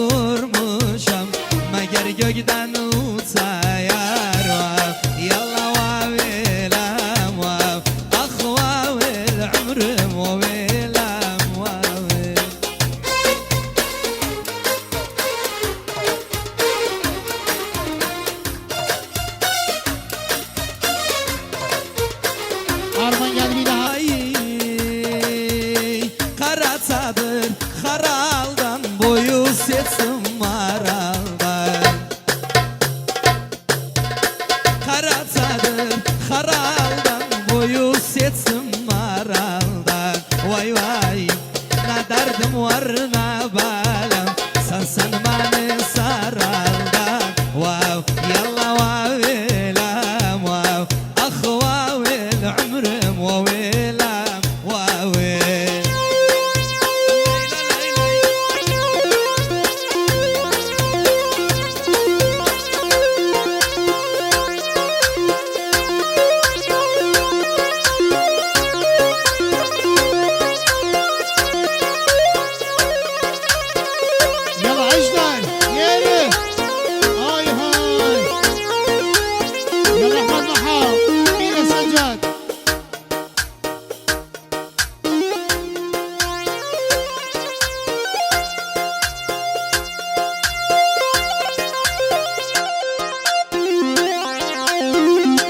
vurmuşam Meğer gökten uçayar vav Yalla vav eylem vav Ah vav el ömrüm vav eylem vav Arman geldi bir daha. Kara çadır haraldan boyu sesim maraldan Kara çadır haraldan boyu sesim maraldan Vay vay ne derdim var ne balem sen beni saraldan Vav yalla vav eylem vav Ah vav el ömrüm vav eylem vav Yalla Ejder. Yeri. Hay hay. Yalla Ahmed Mahal. Mine Secad.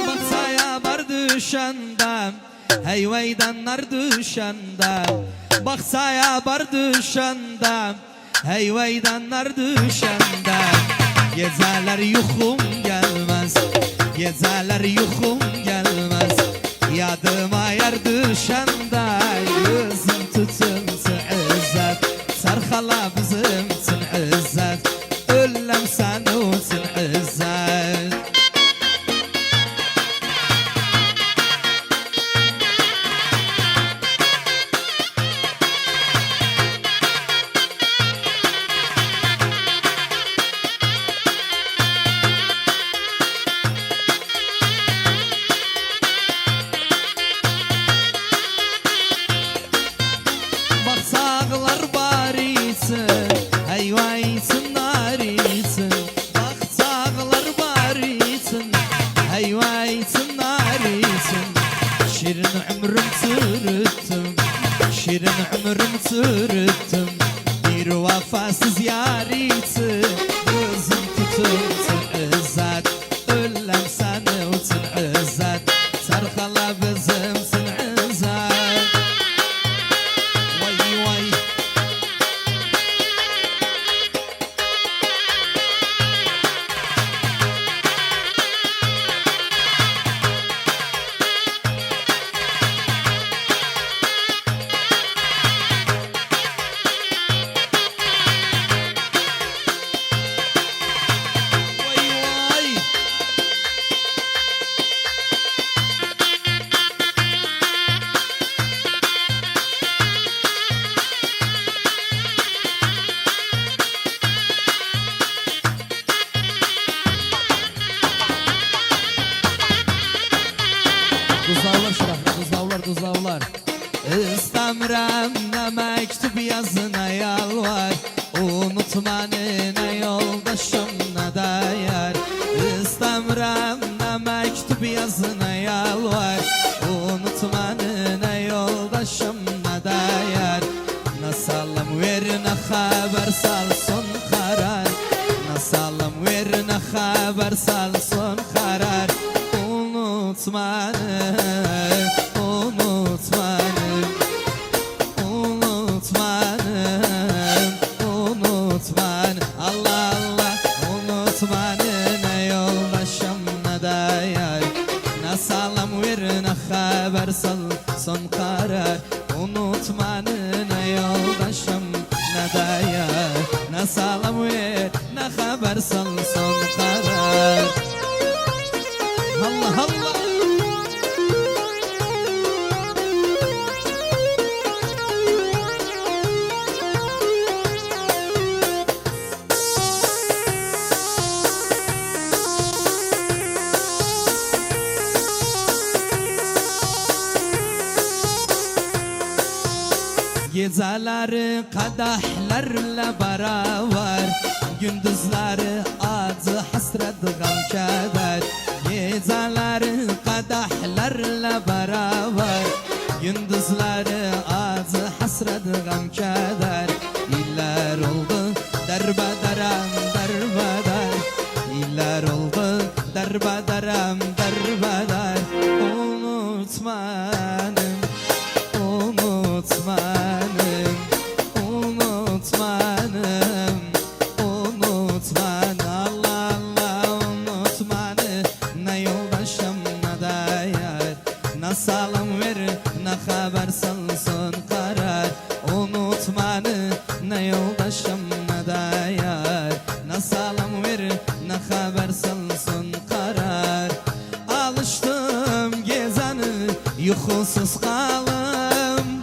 Baksaya bar düşenden Heyveydanlar düşenden Baksaya bar düşenden Heyveydanlar düşenden Geceler yuhum gelmez Geceler yuhum gelmez Yadıma yer düşende Yüzüm tutunsa izzet Sarxala bizim için izzet Ölüm sen için izzet Baksağlar barisin Heyvaysin narisin Baksağlar barisin Heyvaysin narisin Şirin ömrüm sürüttüm Şirin ömrüm sürüttüm Bir vefasız yarisin Gözüm tutulsun izzet Ölüm seni için izzet Sarxala bizimsin izzet Vay vay Vay vay Tuzlavlar şurada, tuzlavlar İstemirem ne mektup yazına yalvar Unutmanı ne yoldaşım ne değer İstemirem ne mektup yazına yalvar Unutmanı ne yoldaşım ne değer Ne salam ver ne haber salsın karar Ne salam ver ne haber salsın karar Unutmanı Unutmanı Unutmanı Allah Allah Unutmanı ne yoldaşım ne değer Ne salam ver ne haber salsın karar Unutmanı ne yoldaşım ne değer Ne salam ver ne haber salsın karar Allah Allah Geceleri kadehlerle beraber, gündüzleri acı hasret gam keder. Geceleri kadehlerle beraber, gündüzleri acı hasret gam keder. İller oldu derbederem derbeder, İller oldu derbederem derbeder. Unutmanım, unutmanım, unutmanım, unutman. Allah Allah unutmanı, ne yoldaşım ne değer, ne salam ver ne haber salsın karar. Unutmanı, ne yoldaşım ne değer, ne salam ver ne haber salsın karar. Alıştım gezeni yuhusuz kalım,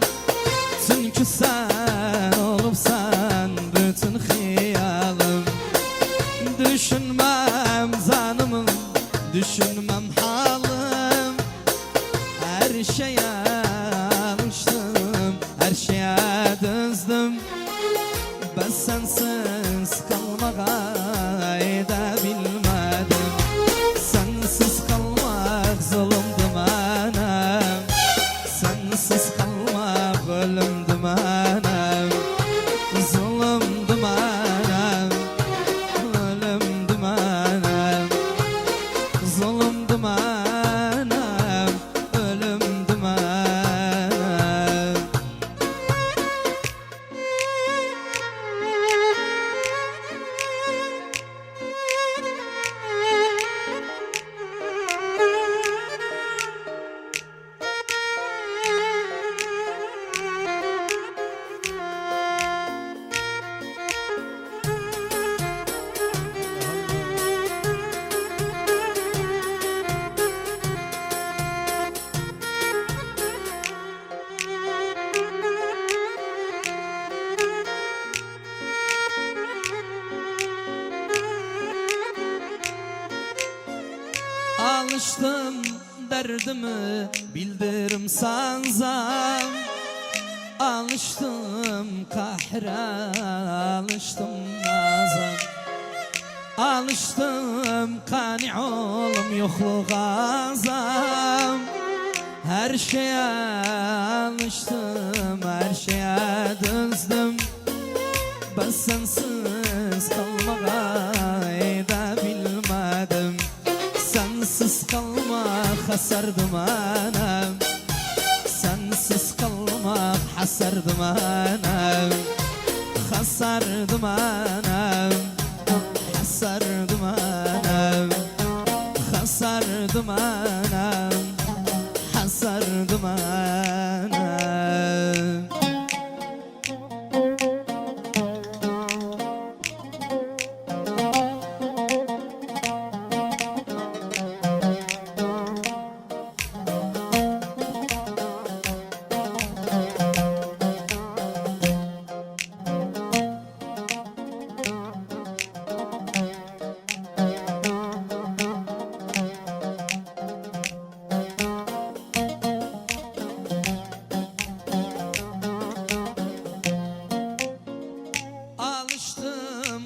çünkü sen olupsan bütün hıyalım. Düşünmem zanımın, düşünmem halım. Her şeye alıştım, her şeye düzdüm. Ben sensiz kalmaya edebilmedim. Sensiz kalmak zulümdü anam, sensiz kalmak ölümdü anam. Zulümdü anam, ölümdü anam. Zulümdü anam, ölümdü anam. Alıştım derdimi bildirim sanzam, alıştım kahre, alıştım nazam. Alıştım kani olum yokluğa azam. Her şeye alıştım, her şeye düzdüm. Ben sensiz kalmaya edebilmedim. Sensiz kalmak hasardım anam, sensiz kalmak hasardım anam. Hasardım anam, hasardım anam, hasardım anam, hasardım anam.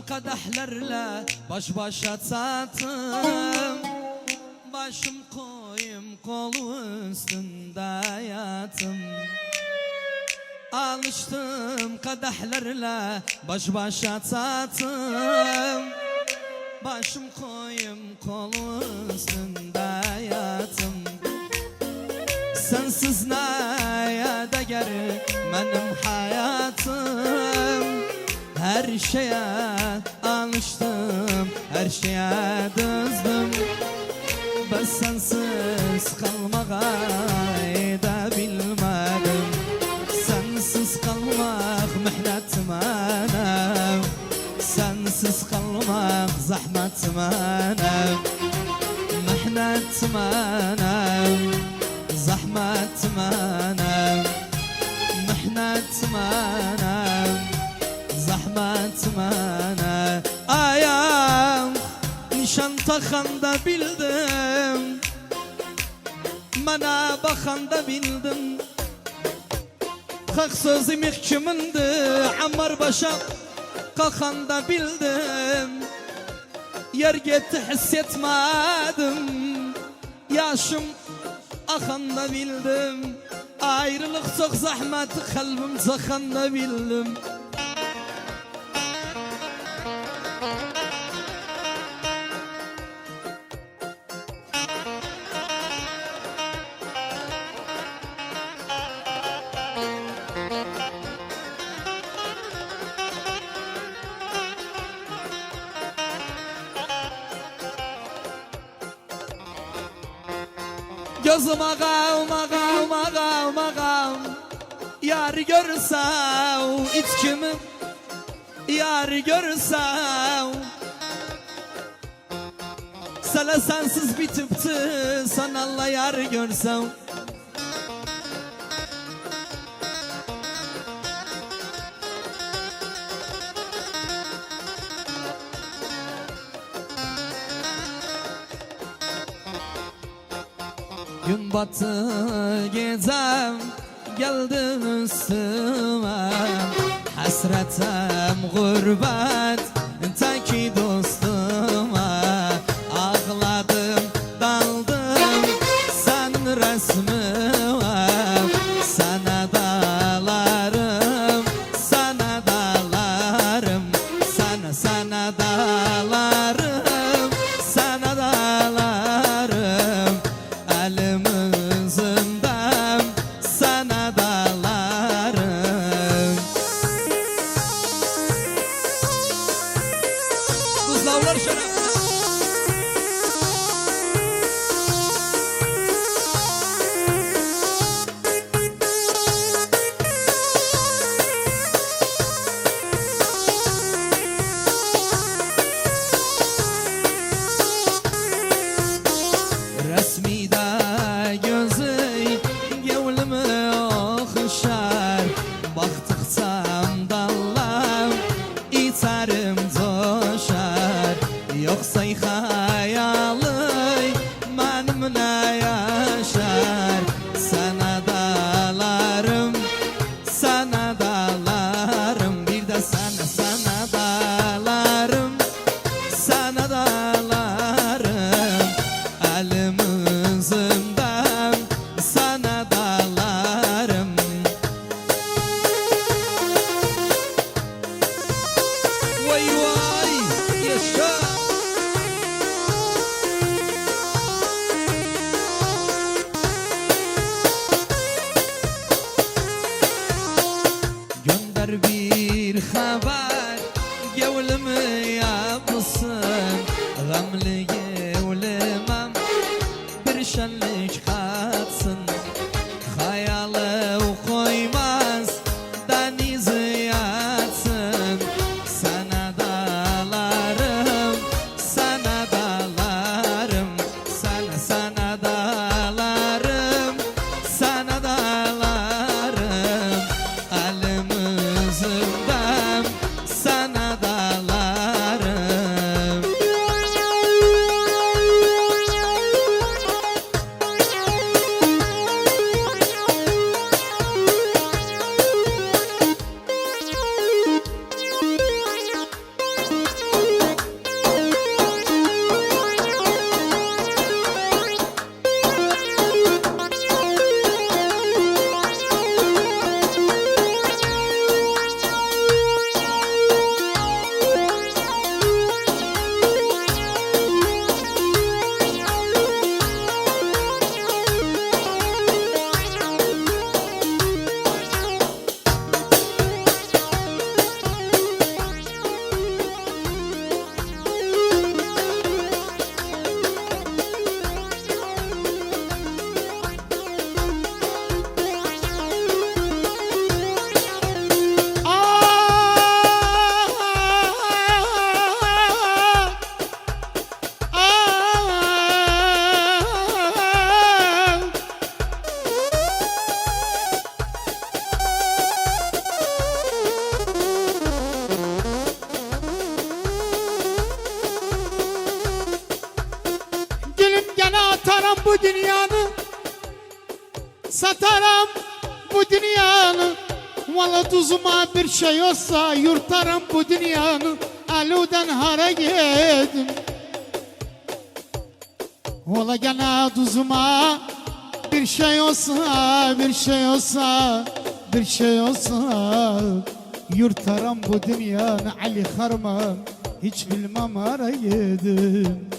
Kadehlerle baş başa çatım, başım koyum kolu üstünde yatım. Alıştım kadehlerle baş başa çatım, başım koyum kolu üstünde yatım. Sensiz neye değer benim hayatım. Her şeye alıştım, her şeye düzdüm. Ben sensiz kalmaya edebilmedim. Sensiz kalmak mihnetim anam, sensiz kalmak zahmetim anam. Mihnetim anam, zahmetim anam. Mihnetim anam, zahmetim ana. Ayağım nişan takanda bildim, bana bakanda bildim. Korkak sözüm hükmündü, Ammar başa kalkanda bildim. Yer gitti hissetmedim, yaşım akanda bildim. Ayrılık çok zahmet, kalbim sakanda bildim. Gözüm ağam ağam ağam ağam, yar görsem içkimi, yar görsem. Sana sensiz bitipti, sanalla yar görsem. Gün battı gecem, geldi üstüme. Hasretim gurbet, teki dostuma. Ağladım, daldım, sen resmime. Sana dalarım, sana dalarım. Sana dalarım, sana dalarım. Elimizden sana dalarım. Kızlavlar şarap. Resmi de gözü gevlimi okşar. Baktıkça dallam içerim coşar. Yoksa hayalı benimle yaşar. Sana dalarım, sana dalarım. Bir de sana dalarım, sana dalarım. Elimizden sana dalarım. Vay vay yaşa. Gönder bir haber, gevlimi yapsın. Gamlı gevlimem bir şenlik katsın. Hayalı koymaz denizi yatsın. Sana dalarım, sana dalarım. Sana dalarım, sana dalarım. Elimizden sana dalarım. Satarım bu dünyanı, satarım bu dünyanı. Valla tuzuma bir şey olsa yurtarım bu dünyanın, aludan hara yedim. Valla gene tuzuma bir şey olsa, bir şey olsa, bir şey olsa yurtarım bu dünyanın, Ali Harman hiç bilmem hara yedim.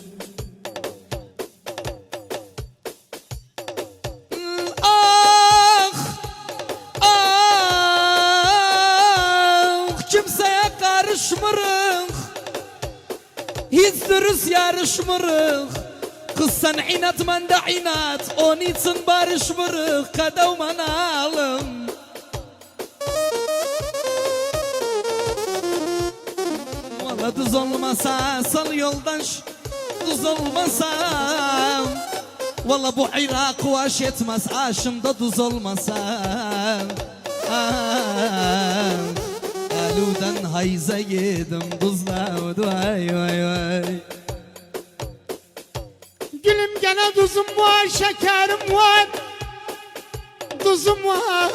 Ah, ah, kimseye karışmırıq, hiç dürüst yarışmırıq. Kız sen inat, ben de inat, onun için barışmırıq, kadavman alım. Valla düz olmasa, sal yoldan düz olmasa, valla bu Irak vaş etmez, aşımda düz olmasa. Aludan hayza yedim, tuzlav, vay vay vay. Gülüm gene tuzum var, şekerim var, tuzum var.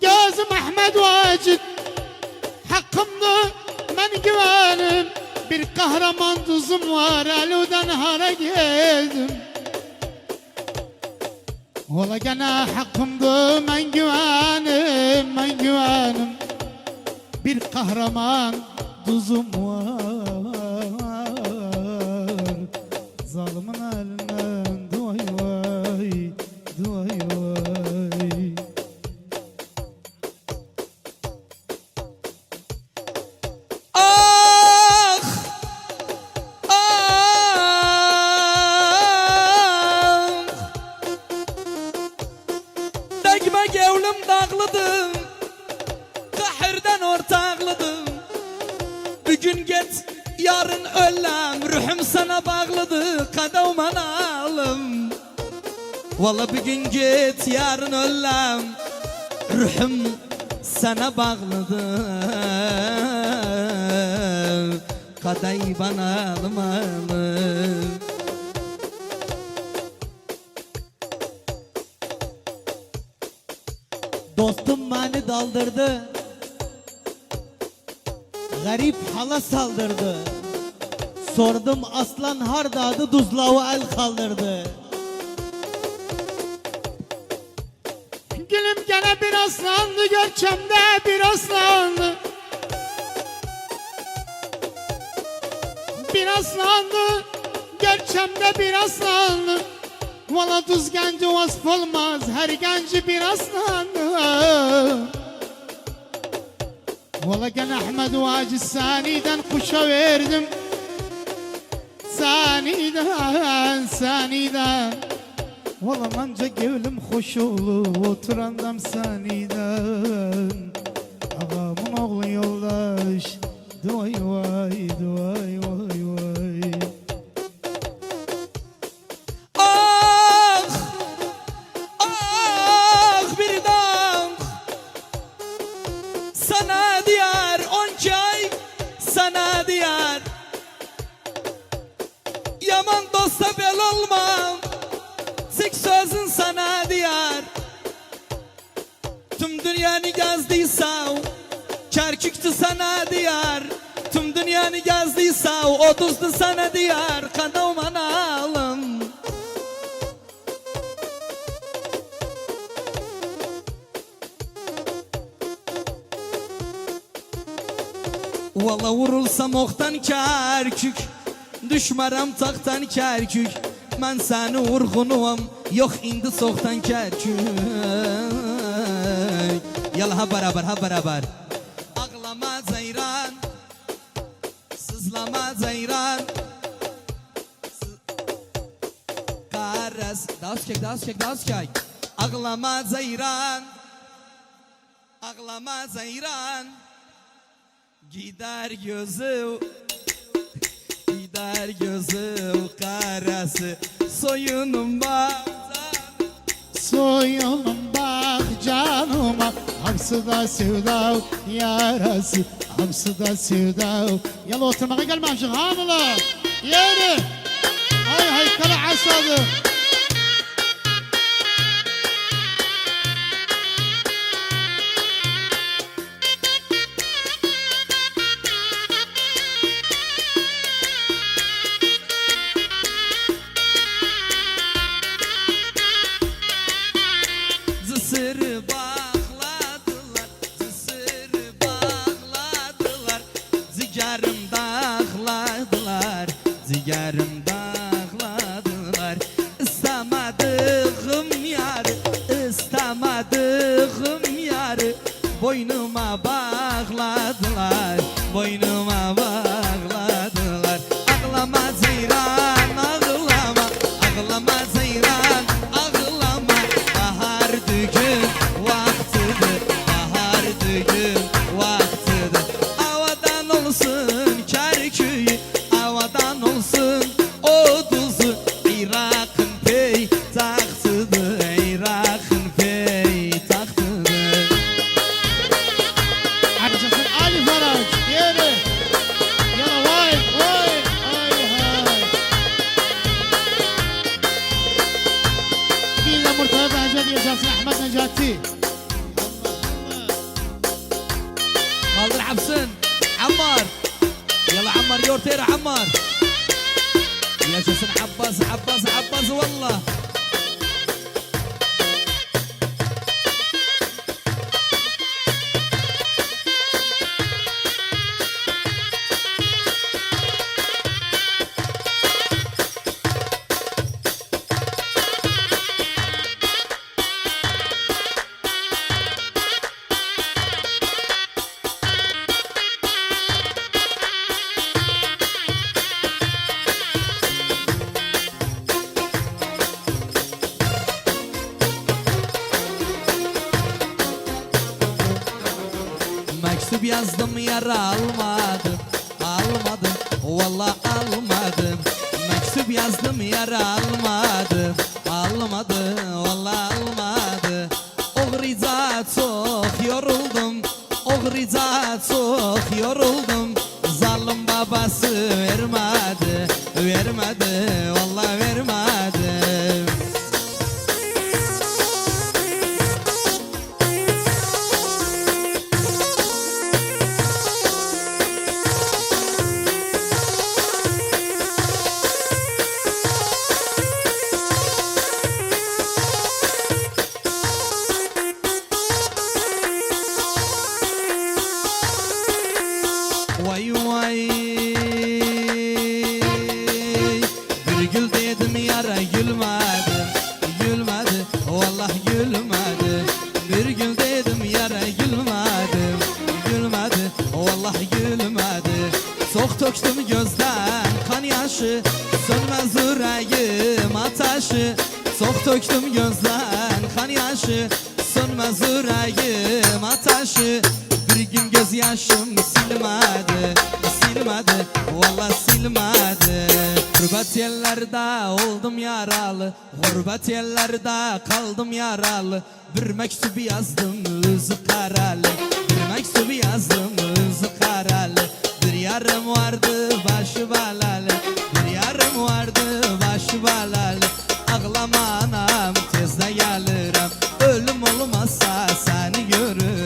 Gözüm Ahmet Vacid, hakkımda ben güvenim. Bir kahraman tuzum var, aludan hara geldim. Ola gene hakkımda ben güvenim, ben güvenim. Bir kahraman tuzum var, zalimin elinden duay vay, duay vay. Ah, ah, degme gevlim dağlıdım, kahırdan ortağlıdım. Bugün git, yarın ölem, ruhum sana bağlıdır, kadavman alım. Valla bugün git, yarın ölem, ruhum sana bağlıdır, kadayban alım alım. Dostum beni daldırdı, garip hala saldırdı. Sordum aslan hardadı, tuzlağı el kaldırdı. Gülüm gene bir aslandı, görkemde bir aslandı. Bir aslandı, görkemde bir aslandı. Valla tuz genci vasf olmaz, her genci bir aslandı. Valla gene Ahmet Vacid saniden kuşa verdim. Saniden, saniden. Valla anca gevlim hoş olur, oturandam saniden. Ağamın oğlu yoldaş, duay vay, duay vay vay. Ah, ah bir dağ, sana diyar 12 ay, sana diyar. Yaman dosta bel olmam, sık sözün sana diyar. Tüm dünyanı gezdiysa, Kerkük'tü sana diyar. Tüm dünyanı gezdiysa, o tuzdu sana diyar, kadavman alım. Valla vurulsam oktan Kerkük, düşmərəm taxtan Kerkük. Mən səni vurğunum, yox indi soxtan Kerkük. Yalla ha beraber, ha beraber. Ağlama Ceyran, sızlama Ceyran. Karas, daha çek, daha çek, daha çek. Ağlama Ceyran, ağlama Ceyran. Gider gözü, gider gözü karası, soyunum bak. Soyunum bak canıma, hamsıda sevda yarası, hamsıda sevda. Yalla oturmaya gelmemişsin hanılar. Yeni. Ay haykala asadı. Zısırı bağladılar, zısırı bağladılar. Zigarım dağladılar, zigarım dağladılar. İstemadığım yarı, istemadığım yarı. Boynuma bağladılar, boynuma bağladılar. Ağlama Zeyran, ağlama, ağlama Zeyran, ağlama. Bahar düğün vaktidir, bahar düğün vaktidir. Havadan olsun Kerkük'ü, havadan olsun o duzu. Irak'ın peytahtıdır, Irak'ın peytahtıdır. Harcasın Ali Faraj. Yeni. Yala vay vay. Ay hay. Bir de Murtaza Hacı diyeceksin Ahmet Necati. Kaldır Hapsın, Ammar. Yalla Ammar يورتير عمار. yaşasın Abbas, Abbas, Abbas والله. Mektup yazdım yara almadım, almadım, vallahi almadım. Mektup yazdım yara almadım, almadım, vallahi almadı. O rica çok yoruldum, o rica çok yoruldum. Zalim babası vermedi, vermedi, vallahi vermedi. Vay vay, bir gül dedim yara gülmedi, gülmedi, vallahi gülmedi. Bir gül dedim yara gülmedi, gülmedi, vallahi gülmedi. Çok döktüm gözden kan yaşı, sönmez yüreğim ateşi. Çok döktüm gözden kan yaşı, sönmez yüreğim ateşi. Bir gün gözyaşım silmedi, silmedi, vallahi silmedi. Gurbet yerlerde oldum yaralı, gurbet yerlerde kaldım yaralı. Bir mektup yazdım yüzü karalı, bir mektup yazdım yüzü karalı. Bir yarım vardı başı belalı, bir yarım vardı başı belalı. Ağlama anam tezde gelirim, ölüm olmazsa seni görürüm.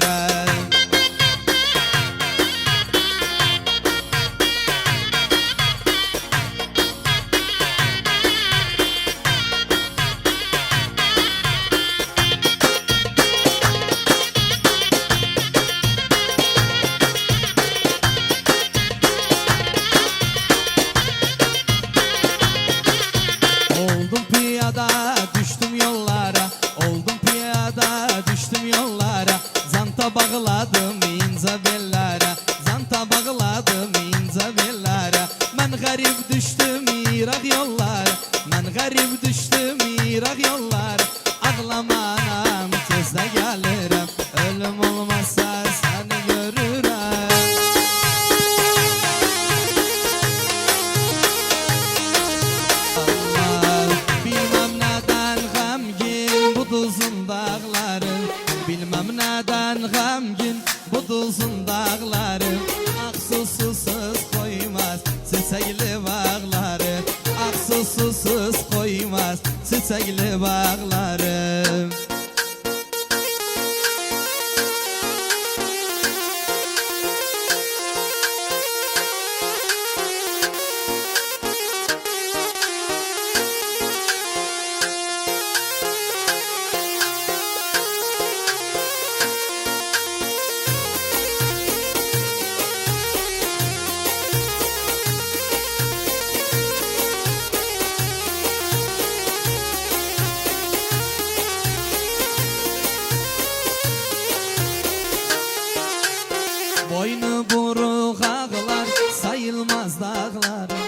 Oldum piyada düştüm yollara, oldum piyada düştüm yollara. Zanta bağladım ince bellara, zanta bağladım ince bellara. Ben garip düştüm Irak yollara, ben garip düştüm Irak yollara. Ağlama anam tezde gelirim, ölüm olmazsa seni görürüm. Allah, bilmem neden gamgin bu duzun dağları, bilmem neden gamgin bu duzun dağları. Ak susuz koymaz çiçekli bağlar. çiçekli bağlarım. Boynu buruk ağlar sayılmaz dağlarım.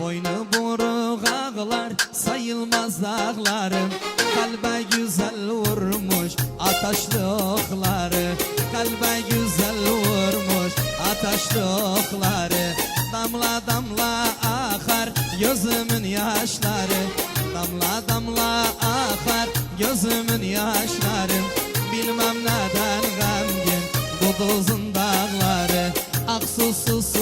Boynu buruk ağlar sayılmaz dağlarım. Kalbe güzel vurmuş ataşlı okları. Kalbe güzel vurmuş ataşlı okları. Damla damla akar gözümün yaşları. Damla damla akar gözümün yaşları. Bilmem neden gamgin bu dozun dağları. Ak susuz